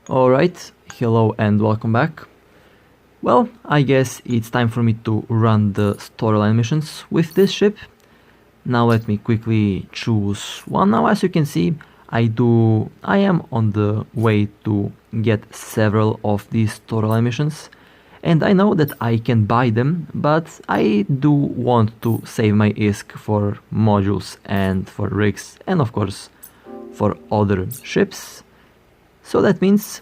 Alright, hello and welcome back. Well, I guess it's time for me to run the storyline missions with this ship. Now let me quickly choose one. Now as you can see, I am on the way to get several of these storyline missions. And I know that I can buy them, but I do want to save my ISK for modules and for rigs and of course for other ships. So that means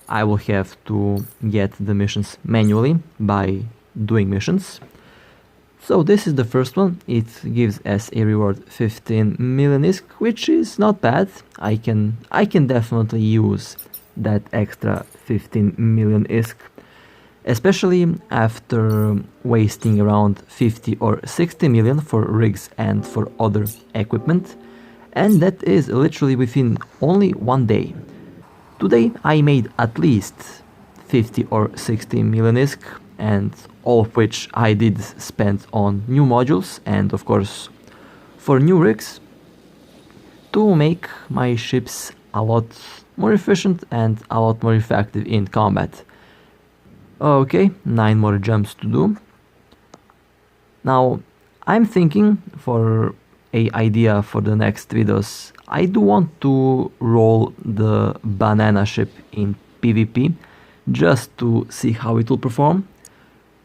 I will have to get the missions manually by doing missions. So this is the first one. It gives as a reward 15 million ISK, which is not bad. I can definitely use that extra 15 million ISK, especially after wasting around 50 or 60 million for rigs and for other equipment. And that is literally within only one day. Today I made at least 50 or 60 million ISK, and all of which I did spend on new modules and of course for new rigs to make my ships a lot more efficient and a lot more effective in combat. Okay, 9 more jumps to do. Now I'm thinking for a idea for the next videos. I do want to roll the banana ship in PvP just to see how it will perform.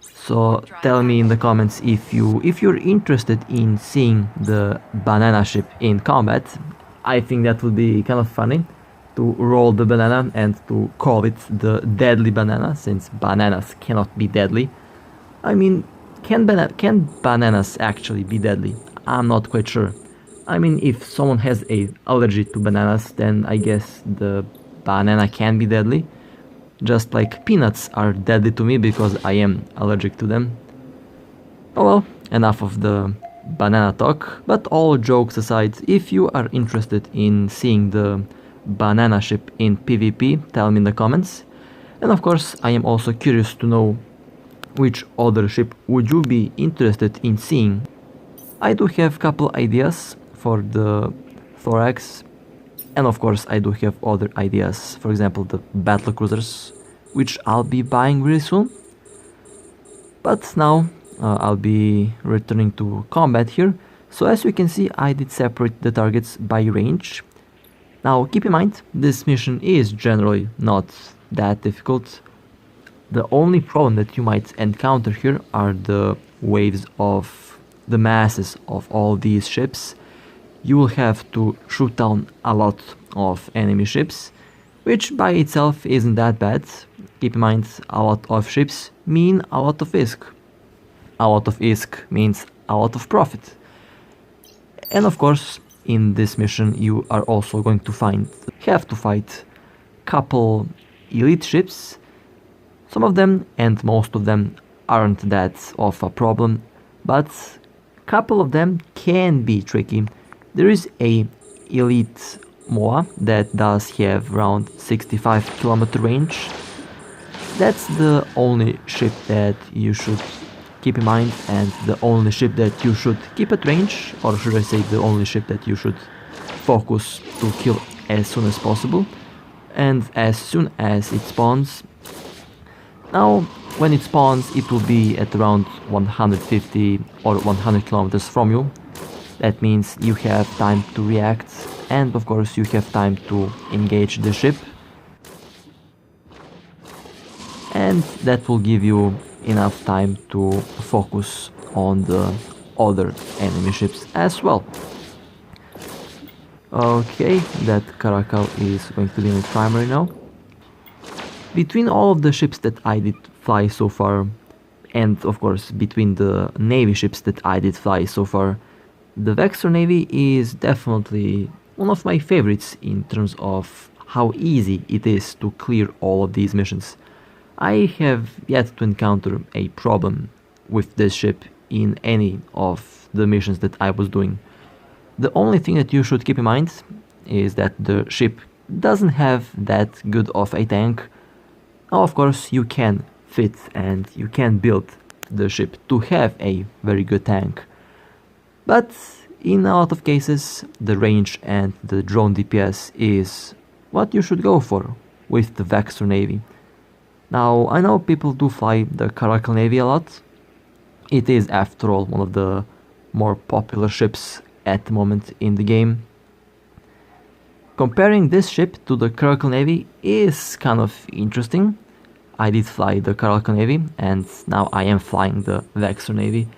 So tell me in the comments if you're interested in seeing the banana ship in combat. I think that would be kind of funny to roll the banana and to call it the deadly banana, since bananas cannot be deadly. I mean, can bananas actually be deadly? I'm not quite sure. I mean, if someone has an allergy to bananas, then I guess the banana can be deadly. Just like peanuts are deadly to me because I am allergic to them. Oh well, enough of the banana talk. But all jokes aside, if you are interested in seeing the banana ship in PvP, tell me in the comments. And of course, I am also curious to know which other ship would you be interested in seeing. I do have a couple ideas for the thorax, and of course I do have other ideas, for example the battle cruisers, which I'll be buying really soon. But now I'll be returning to combat here. So as you can see, I did separate the targets by range. Now keep in mind, this mission is generally not that difficult. The only problem that you might encounter here are the waves of the masses of all these ships. You will have to shoot down a lot of enemy ships, which by itself isn't that bad. Keep in mind, a lot of ships mean a lot of ISK. A lot of ISK means a lot of profit. And of course, in this mission you are also going to have to fight couple elite ships. Some of them and most of them aren't that of a problem, but couple of them can be tricky. There is a elite MOA that does have around 65 kilometer range. That's the only ship that you should keep in mind, and the only ship that you should keep at range, or should I say the only ship that you should focus to kill as soon as possible and as soon as it spawns. Now when it spawns, it will be at around 150 or 100 kilometers from you. That means you have time to react, and of course you have time to engage the ship. And that will give you enough time to focus on the other enemy ships as well. Okay, that Caracal is going to be my primary now. Between all of the ships that I did fly so far, and of course between the navy ships that I did fly so far, the Vexor Navy is definitely one of my favorites in terms of how easy it is to clear all of these missions. I have yet to encounter a problem with this ship in any of the missions that I was doing. The only thing that you should keep in mind is that the ship doesn't have that good of a tank. Now of course you can fit and you can build the ship to have a very good tank, but in a lot of cases the range and the drone DPS is what you should go for. with the Vexor Navy. Now, I know people do fly the Caracal Navy a lot. It is, after all, one of the more popular ships at the moment in the game. Comparing this ship to the Caracal Navy is kind of interesting. I did fly the Caracal Navy, and now I am flying the Vexor Navy.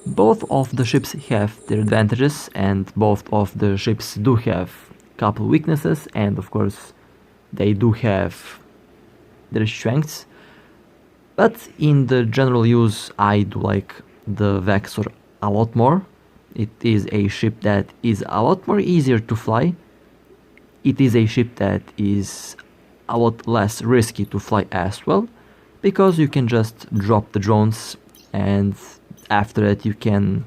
Both of the ships have their advantages, and both of the ships do have a couple weaknesses, and of course they do have their strengths. But in the general use, I do like the Vexor a lot more. It is a ship that is a lot more easier to fly. It is a ship that is a lot less risky to fly as well, because you can just drop the drones, and after that you can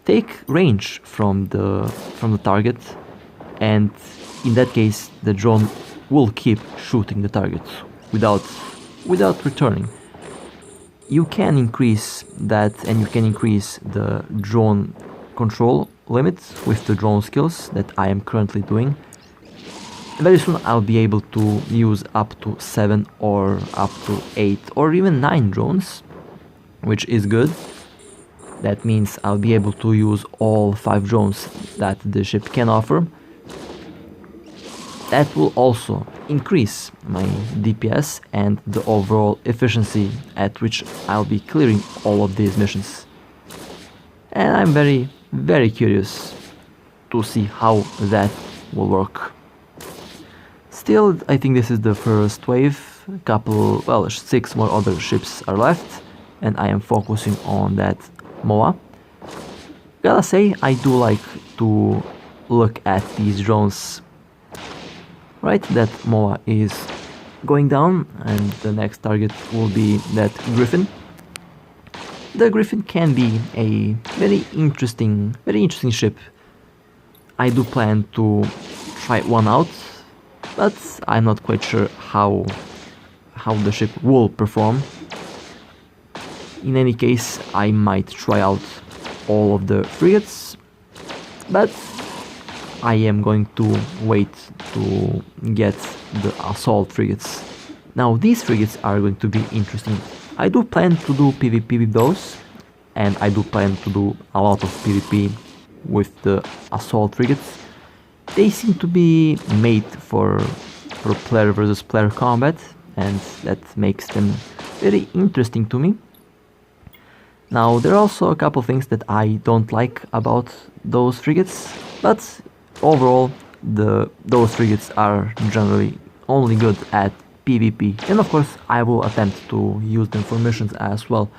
take range from the target, and in that case the drone will keep shooting the target without returning. You can increase that, and you can increase the drone control limit with the drone skills that I am currently doing. Very soon I'll be able to use up to 7 or up to 8 or even 9 drones, which is good. That means I'll be able to use all 5 drones that the ship can offer. That will also increase my DPS and the overall efficiency at which I'll be clearing all of these missions. And I'm very, very curious to see how that will work. Still, I think this is the first wave. A couple, well, 6 more other ships are left, and I am focusing on that MOA. Gotta say, I do like to look at these drones. Right, that MOA is going down, and the next target will be that Griffin. The Griffin can be a very interesting ship. I do plan to try one out, but I'm not quite sure how the ship will perform. In any case, I might try out all of the frigates, but I am going to wait to get the assault frigates. Now these frigates are going to be interesting. I do plan to do PvP with those, and I do plan to do a lot of PvP with the assault frigates. They seem to be made for player versus player combat, and that makes them very interesting to me. Now there are also a couple things that I don't like about those frigates, but overall those frigates are generally only good at PvP, and of course I will attempt to use them for missions as well,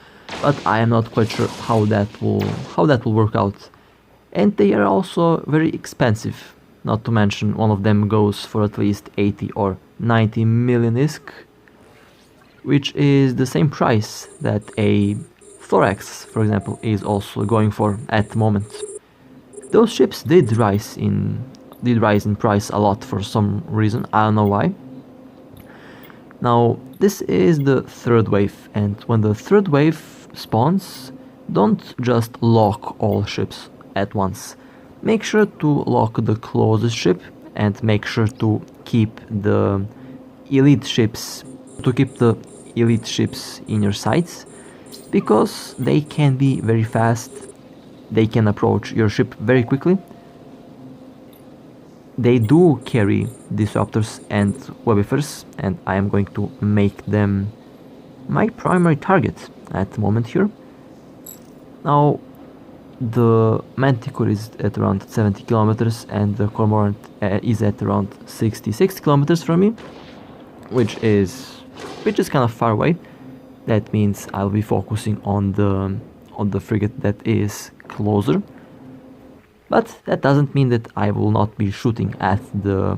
but I am not quite sure how that will work out. And they are also very expensive, not to mention one of them goes for at least 80 or 90 million ISK, which is the same price that a Thorax, for example, is also going for at the moment. Those ships did rise in price a lot for some reason, I don't know why. Now this is the third wave, and when the third wave spawns, don't just lock all ships at once. Make sure to lock the closest ship, and make sure to keep the elite ships in your sights, because they can be very fast. They can approach your ship very quickly. They do carry disruptors and webifers, and I am going to make them my primary target at the moment here. Now the Manticore is at around 70 kilometers, and the Cormorant is at around 66 kilometers from me, which is kind of far away. That means I'll be focusing on the frigate that is closer. But that doesn't mean that I will not be shooting at the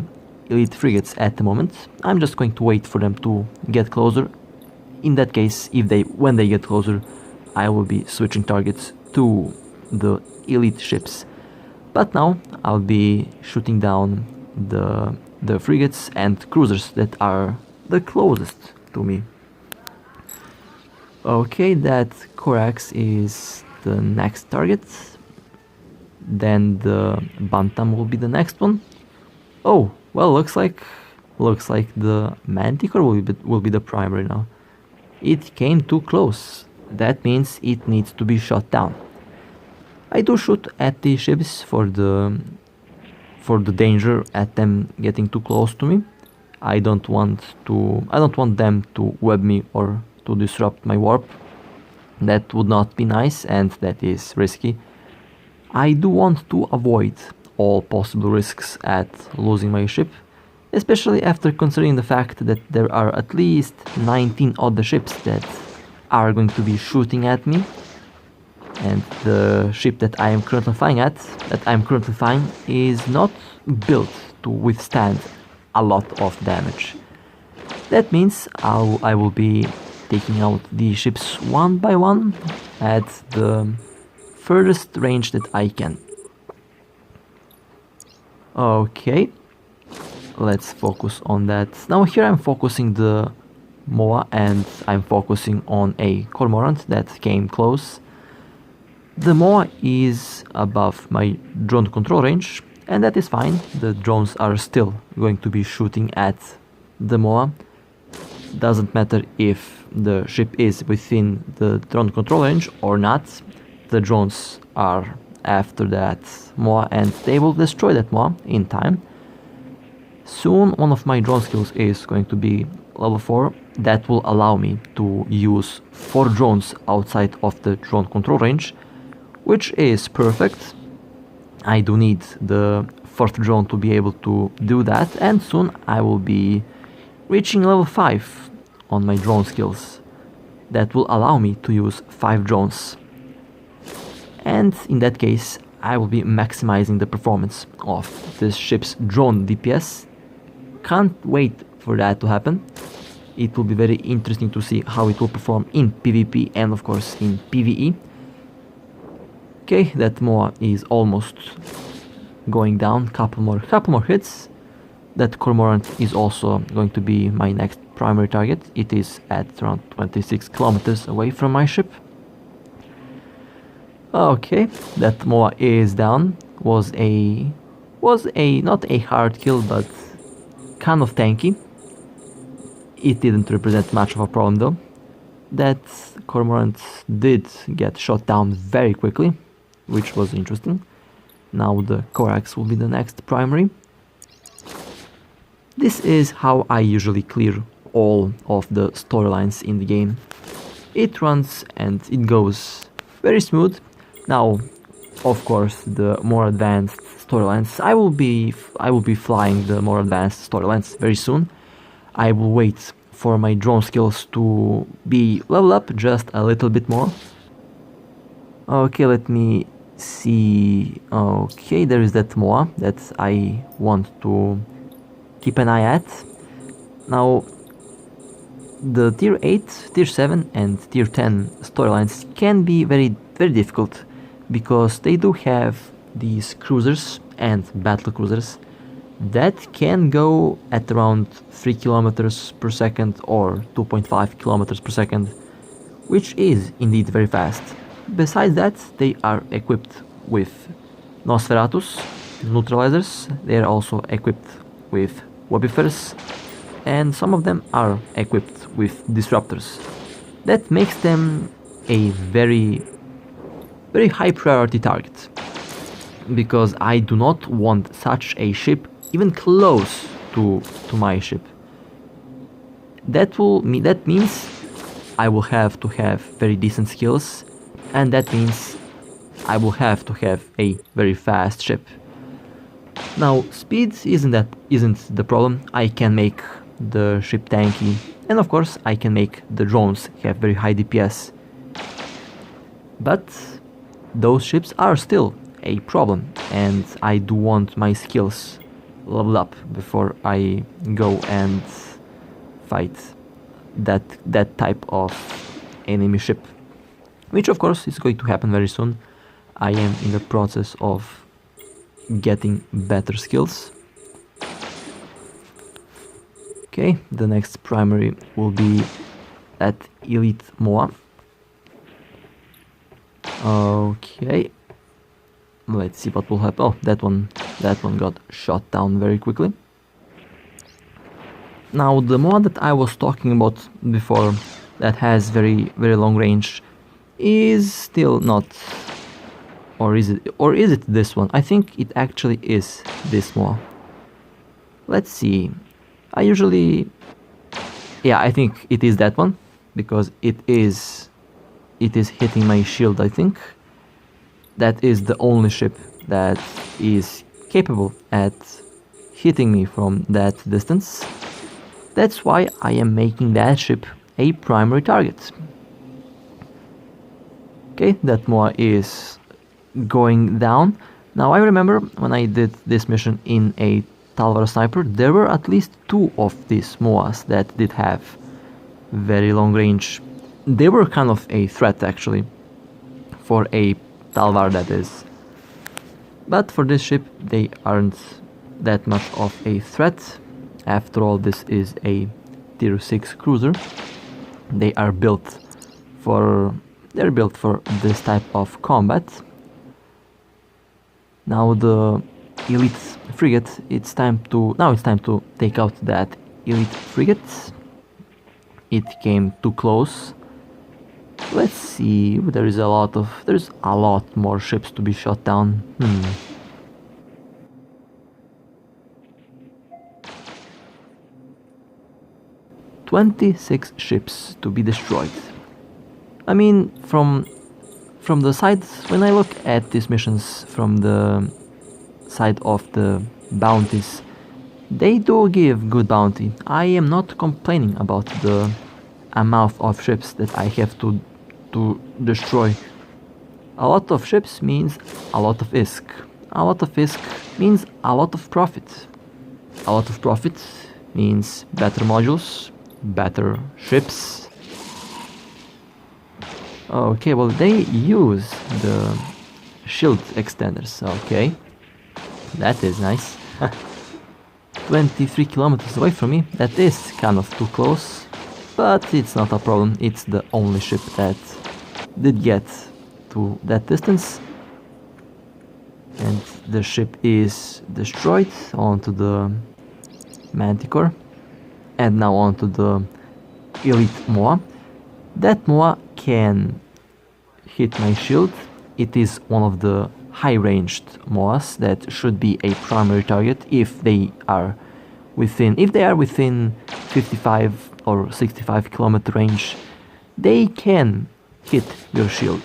elite frigates at the moment. I'm just going to wait for them to get closer. In that case, when they get closer, I will be switching targets to the elite ships. But now I'll be shooting down the frigates and cruisers that are the closest to me. Okay, that Corax is the next target. Then the Bantam will be the next one. Oh, well, looks like Looks like the Manticore will be the primary now. It came too close. That means it needs to be shot down. I do shoot at the ships for the danger at them getting too close to me. I don't want them to web me or to disrupt my warp. That would not be nice and that is risky. I do want to avoid all possible risks at losing my ship, especially after considering the fact that there are at least 19 other ships that are going to be shooting at me, and the ship that I am currently flying is not built to withstand a lot of damage. That means I will be taking out the ships one by one at the furthest range that I can. Okay, let's focus on that. Now here I'm focusing the MOA and I'm focusing on a cormorant that came close. The MOA is above my drone control range, and that is fine. The drones are still going to be shooting at the MOA. Doesn't matter if the ship is within the drone control range or not. The drones are after that MOA and they will destroy that MOA in time. Soon one of my drone skills is going to be level 4. That will allow me to use 4 drones outside of the drone control range, which is perfect. I do need the 4th drone to be able to do that, and soon I will be reaching level 5 on my drone skills. That will allow me to use 5 drones. And in that case, I will be maximizing the performance of this ship's drone DPS. Can't wait for that to happen. It will be very interesting to see how it will perform in PvP and of course in PvE. Okay, that MOA is almost going down. Couple more hits. That cormorant is also going to be my next primary target. It is at around 26 kilometers away from my ship. Okay, that MOA is down. Was a not a hard kill, but kind of tanky. It didn't represent much of a problem though. That cormorant did get shot down very quickly, which was interesting. Now the Corax will be the next primary. This is how I usually clear all of the storylines in the game. It runs and it goes very smooth. Now, of course, the more advanced storylines, I will be flying the more advanced storylines very soon. I will wait for my drone skills to be level up just a little bit more. Okay, let me see. Okay, there is that MOA that I want to keep an eye at. Now, the tier 8, tier 7 and tier 10 storylines can be very difficult because they do have these cruisers and battle cruisers that can go at around 3 kilometers per second or 2.5 kilometers per second, which is indeed very fast. Besides that, they are equipped with Nosferatus neutralizers. They are also equipped with Webifers, and some of them are equipped with disruptors. That makes them a very high priority target, because I do not want such a ship even close to my ship. That means I will have to have very decent skills, and that means I will have to have a very fast ship. Now, speed isn't the problem. I can make the ship tanky, and of course I can make the drones have very high DPS. But those ships are still a problem, and I do want my skills leveled up before I go and fight that type of enemy ship, which of course is going to happen very soon. I am in the process of getting better skills. Okay, the next primary will be at Elite MOA. Okay, let's see what will happen. Oh, that one got shot down very quickly. Now the mod that I was talking about before that has very long range is still not, or is it this one? I think it actually is this mod. Let's see. I usually, yeah, I think it is that one because it is hitting my shield. I think that is the only ship that is capable at hitting me from that distance. That's why I am making that ship a primary target. Okay, that MOA is going down. Now I remember when I did this mission in a Talvar sniper, there were at least 2 of these MOAs that did have very long range. They were kind of a threat actually, for a Talvar that is. But for this ship they aren't that much of a threat. After all, this is a tier 6 cruiser. They are built for this type of combat. Now the elite frigate, it's time to take out that elite frigate. It came too close. Let's see, there's a lot more ships to be shot down. 26 ships to be destroyed. I mean, from the side, when I look at these missions from the side of the bounties, they do give good bounty. I am not complaining about the amount of ships that I have to destroy. A lot of ships means a lot of ISK. A lot of ISK means a lot of profit. A lot of profit means better modules, better ships. Okay, well, they use the shield extenders. Okay, that is nice. 23 kilometers away from me. That is kind of too close, but it's not a problem. It's the only ship that did get to that distance, and the ship is destroyed onto the Manticore, and now onto the elite MOA. That MOA can hit my shield. It is one of the high-ranged MOAs that should be a primary target if they are within 55 or 65 kilometer range. They can hit your shield.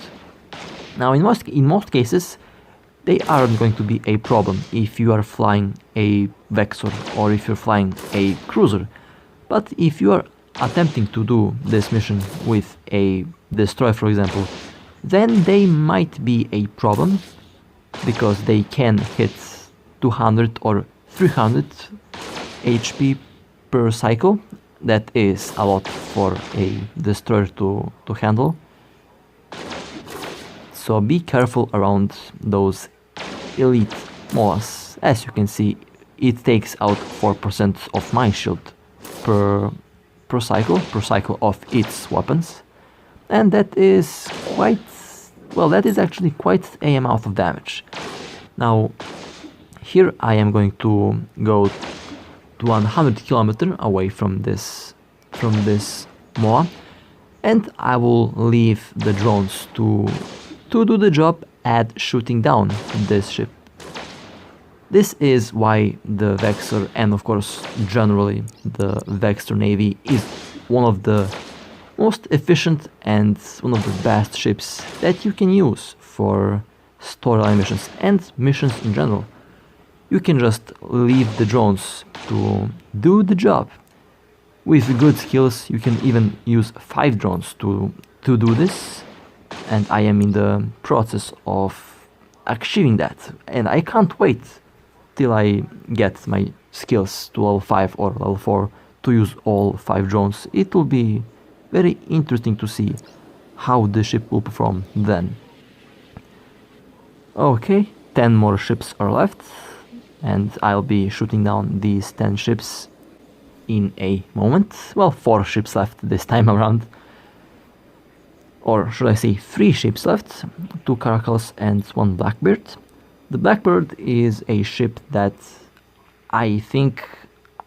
Now in most cases they aren't going to be a problem if you are flying a Vexor or if you're flying a cruiser. But if you are attempting to do this mission with a destroyer, for example, then they might be a problem, because they can hit 200 or 300 HP per cycle. That is a lot for a destroyer to handle. So be careful around those elite MOAs. As you can see, it takes out 4% of my shield per cycle of its weapons, and that is actually quite a amount of damage. Now here I am going to go to 100 km away from this MOA, and I will leave the drones to do the job at shooting down this ship. This is why the Vexor, and of course generally the Vexor Navy, is one of the most efficient and one of the best ships that you can use for storyline missions and missions in general. You can just leave the drones to do the job. With good skills you can even use 5 drones to do this, and I am in the process of achieving that, and I can't wait till I get my skills to level 5 or level 4 to use all 5 drones. It will be very interesting to see how the ship will perform then. Okay, 10 more ships are left, and I'll be shooting down these 10 ships in a moment. Well, 4 ships left this time around. Or should I say 3 ships left, 2 Caracals and 1 Blackbeard. The Blackbird is a ship that I think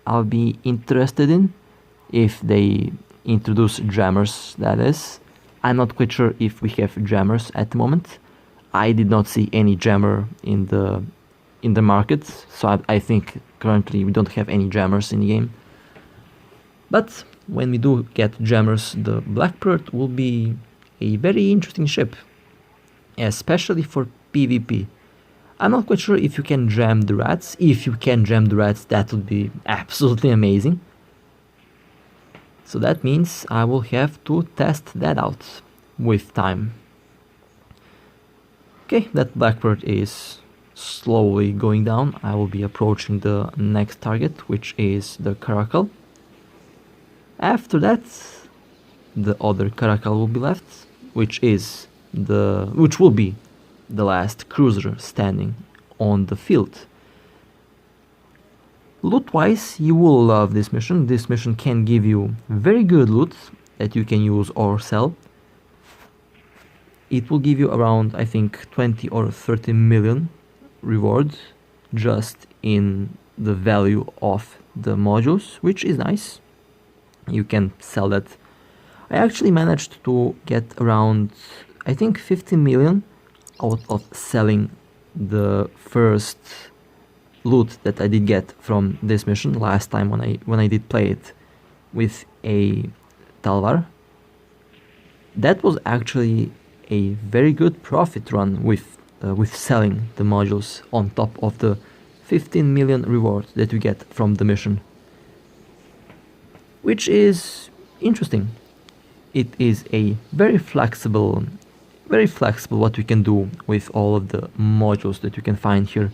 I'll be interested in, if they introduce jammers, that is. I'm not quite sure if we have jammers at the moment. I did not see any jammer in the market, so I think currently we don't have any jammers in the game. But when we do get jammers, the Blackbird will be a very interesting ship, especially for PvP. I'm not quite sure if you can jam the rats. If you can jam the rats, that would be absolutely amazing. So that means I will have to test that out with time. Okay, that Blackbird is slowly going down. I will be approaching the next target, which is the Caracal. After that, the other Caracal will be left, which will be the last cruiser standing on the field. Loot-wise, you will love this mission. This mission can give you very good loot that you can use or sell. It will give you around, I think, 20 or 30 million reward just in the value of the modules, which is nice. You can sell that. I actually managed to get around, I think, 50 million out of selling the first loot that I did get from this mission last time when I did play it with a Talvar. That was actually a very good profit run with selling the modules on top of the 15 million reward that you get from the mission, which is interesting. It is a very flexible what you can do with all of the modules that you can find here.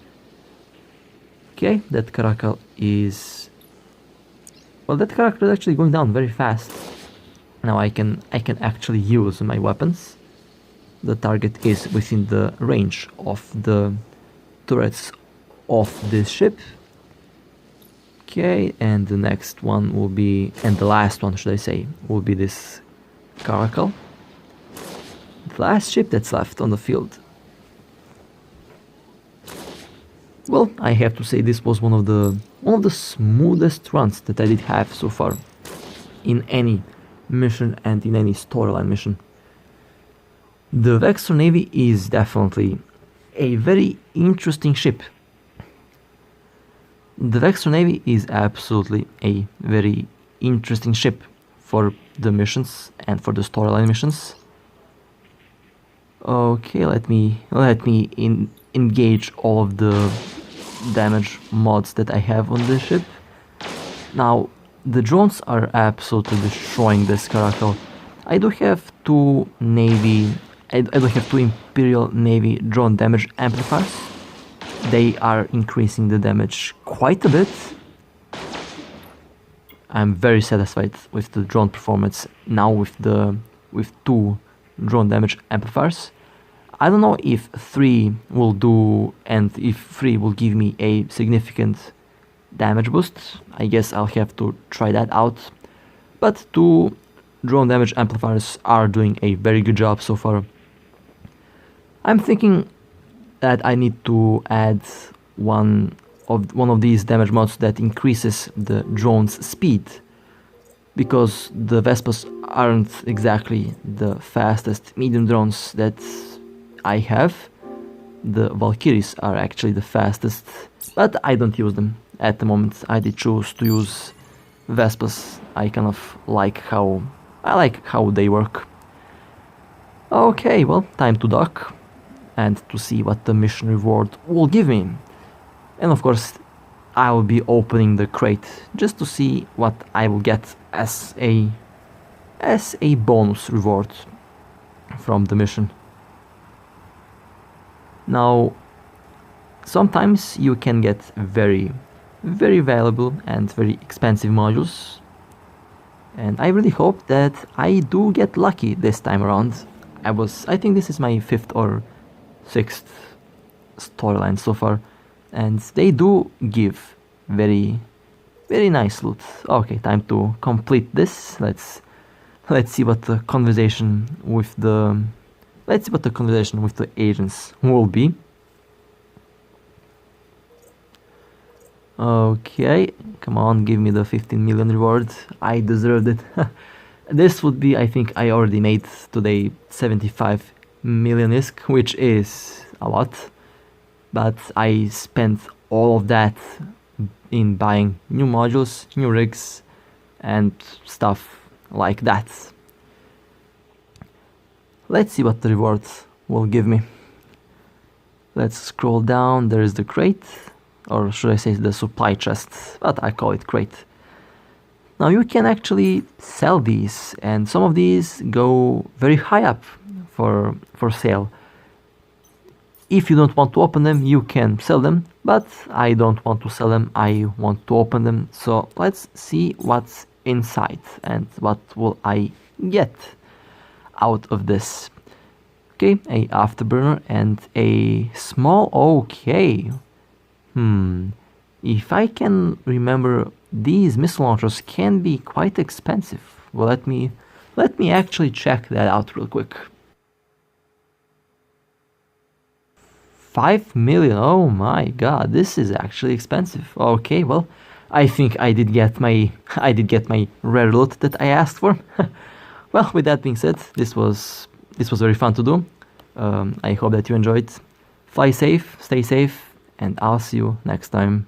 Okay, that Caracal is actually going down very fast. Now I can actually use my weapons. The target is within the range of the turrets of this ship. Okay, and the next one will be, and the last one should I say, will be this Caracal. The last ship that's left on the field. Well, I have to say this was one of the smoothest runs that I did have so far in any mission and in any storyline mission. The Vexor Navy is definitely a very interesting ship. The Vexor Navy is absolutely a very interesting ship for the missions and for the storyline missions. Okay, let me engage all of the damage mods that I have on this ship. Now, the drones are absolutely destroying this Caracal. I do have two Imperial Navy drone damage amplifiers. They are increasing the damage quite a bit. I'm very satisfied with the drone performance now with two drone damage amplifiers. I don't know if 3 will do, and if 3 will give me a significant damage boost. I guess I'll have to try that out. But 2 drone damage amplifiers are doing a very good job so far. I'm thinking that I need to add one of these damage mods that increases the drone's speed, because the Vespas aren't exactly the fastest medium drones that I have. The Valkyries are actually the fastest, but I don't use them at the moment. I did choose to use Vespas. I kind of like how they work. Okay, well, time to dock and to see what the mission reward will give me. And of course, I will be opening the crate just to see what I will get as a bonus reward from the mission. Now, sometimes you can get very, very valuable and very expensive modules, and I really hope that I do get lucky this time around. I think this is my 5th or 6th storyline so far, and they do give very, very nice loot. Okay, time to complete this. Let's see what the conversation with the agents will be. Okay, come on, give me the 15 million reward. I deserved it. This would be, I think I already made today 75 million ISK, which is a lot. But I spent all of that in buying new modules, new rigs, and stuff like that. Let's see what the rewards will give me. Let's scroll down. There is the crate, or should I say the supply chest, but I call it crate. Now you can actually sell these, and some of these go very high up for sale. If you don't want to open them, you can sell them, but I don't want to sell them, I want to open them. So let's see what's inside and what will I get out of this. Okay, a afterburner and a small, okay. If I can remember, these missile launchers can be quite expensive. Well, let me actually check that out real quick. 5 million, oh my god, this is actually expensive. Okay, well, I think I did get my rare loot that I asked for. Well, with that being said, this was very fun to do. I hope that you enjoyed. Fly safe, stay safe, and I'll see you next time.